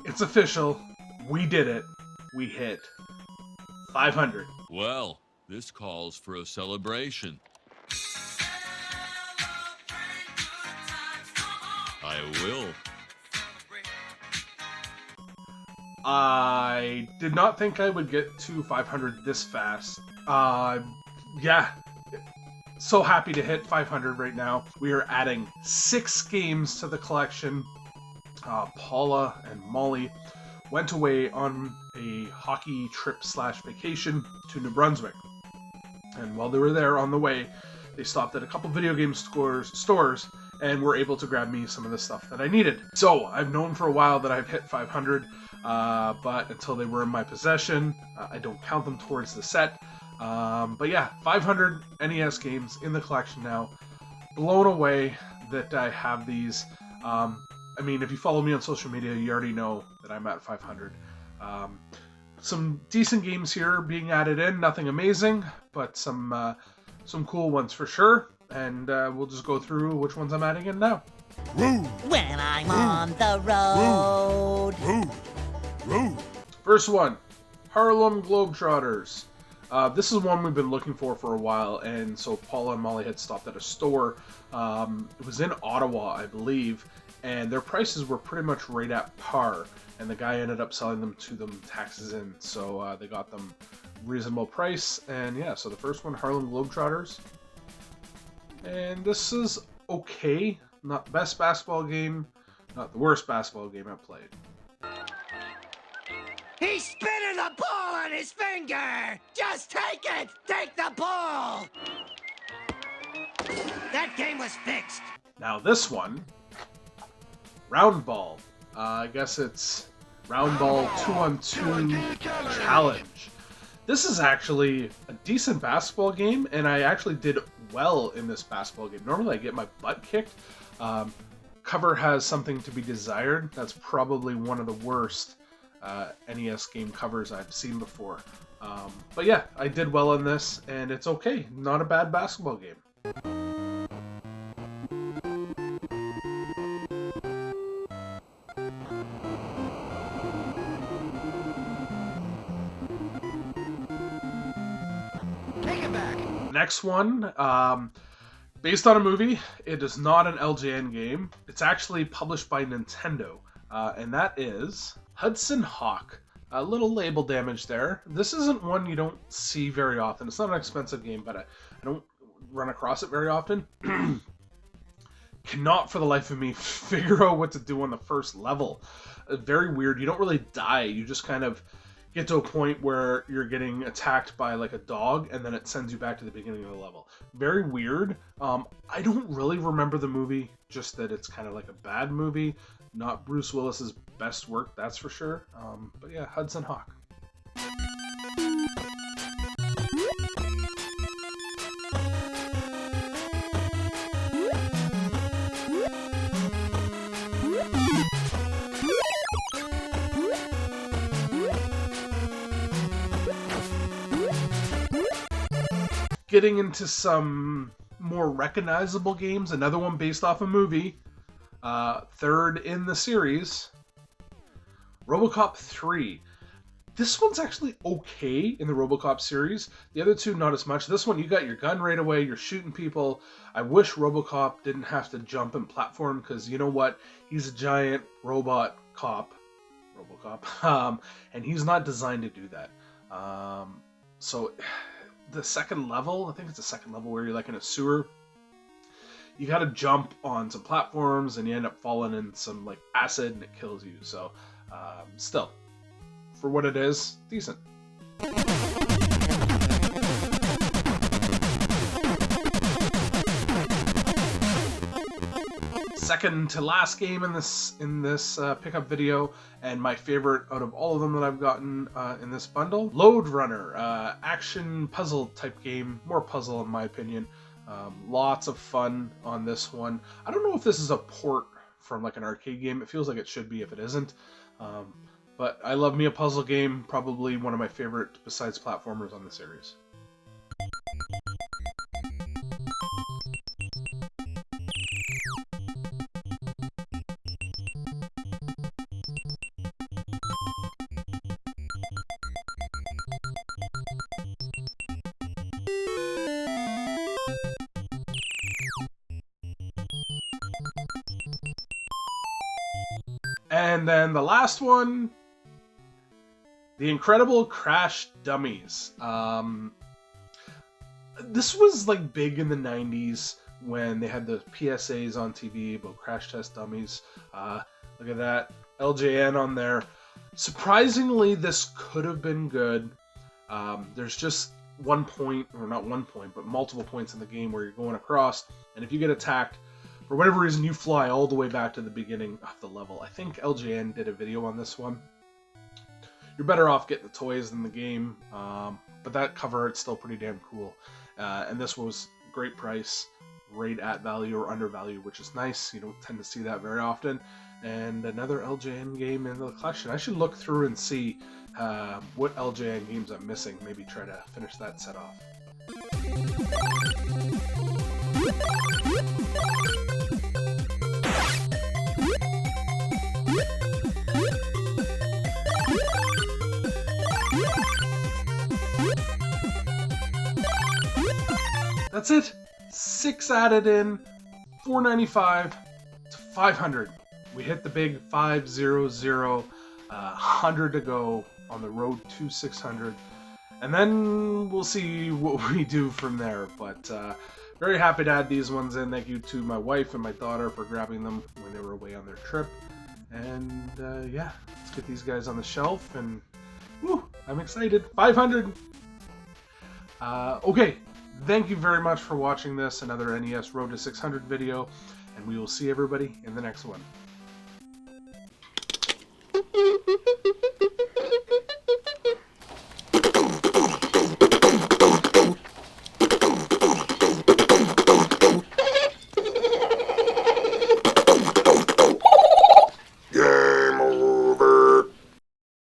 It's official. We did it. We hit 500. Well, this calls for a celebration. I will. I did not think I would get to 500 this fast. Yeah. So happy to hit 500 right now. We are adding 6 games to the collection. Paula and Molly went away on a hockey trip / vacation to New Brunswick. And while they were there on the way, they stopped at a couple video game stores and were able to grab me some of the stuff that I needed. So I've known for a while that I've hit 500, but until they were in my possession, I don't count them towards the set. But yeah, 500 NES games in the collection now. Blown away that I have these. I mean, if you follow me on social media, you already know that I'm at 500. Some decent games here being added in, nothing amazing, but some cool ones for sure. And we'll just go through which ones I'm adding in now. When I'm on the road. First one, Harlem Globetrotters. This is one we've been looking for a while, and so Paula and Molly had stopped at a store. It was in Ottawa, I believe, and their prices were pretty much right at par, and the guy ended up selling them to them taxes in, so they got them reasonable price. And yeah, so the first one, Harlem Globetrotters, and this is okay. Not the best basketball game, not the worst basketball game I've played. He's spinning the ball on his finger! Just take it! Take the ball! That game was fixed. Now this one, Round Ball. I guess it's Round Ball 2-on-2 Challenge. This is actually a decent basketball game, and I actually did well in this basketball game. Normally I get my butt kicked. Cover has something to be desired. That's probably one of the worst NES game covers I've seen before. But yeah, I did well in this, and it's okay. Not a bad basketball game. Take it back. Next one, based on a movie. It is not an LJN game. It's actually published by Nintendo, and that is Hudson Hawk. A little label damage there. This isn't one you don't see very often. It's not an expensive game, but I don't run across it very often. Cannot for the life of me figure out what to do on the first level. Very weird. You don't really die. You just kind of get to a point where you're getting attacked by like a dog, and then it sends you back to the beginning of the level. Very weird. I don't really remember the movie, just that it's kind of like a bad movie. Not Bruce Willis's best work, that's for sure. But yeah, Hudson Hawk. Getting into some more recognizable games, another one based off a movie. Third in the series, Robocop 3. This one's actually okay in the Robocop series. The other two, not as much. This one, you got your gun right away. You're shooting people. I wish Robocop didn't have to jump and platform, because you know what? He's a giant robot cop. Robocop. And he's not designed to do that. So the second level, I think it's the second level where you're like in a sewer. You gotta jump on some platforms and you end up falling in some like acid and it kills you. So still, for what it is, decent. Second to last game in this pickup video, and my favorite out of all of them that I've gotten in this bundle, Lode Runner, action puzzle type game, more puzzle in my opinion. Lots of fun on this one. I don't know if this is a port from like an arcade game. It feels like it should be if it isn't. But I love me a puzzle game, probably one of my favorite besides platformers on the series. And then the last one, the Incredible Crash Dummies. This was like big in the 90s when they had the PSAs on TV about crash test dummies. Look at that, LJN on there. Surprisingly, this could have been good. There's just one point, or not one point, but multiple points in the game where you're going across, and if you get attacked, for whatever reason, you fly all the way back to the beginning of the level. I think LJN did a video on this one. You're better off getting the toys than the game, but that cover art's still pretty damn cool. And this was great price, right at value or undervalue, which is nice. You don't tend to see that very often. And another LJN game in the collection. I should look through and see what LJN games I'm missing. Maybe try to finish that set off. That's it. 6 added in, $4.95 to $500. We hit the big 500, 100 to go on the road to 600, and then we'll see what we do from there. But very happy to add these ones in. Thank you to my wife and my daughter for grabbing them when they were away on their trip. And yeah, let's get these guys on the shelf, and woo, I'm excited. 500. Okay. Thank you very much for watching this, another NES Road to 600 video, and we will see everybody in the next one.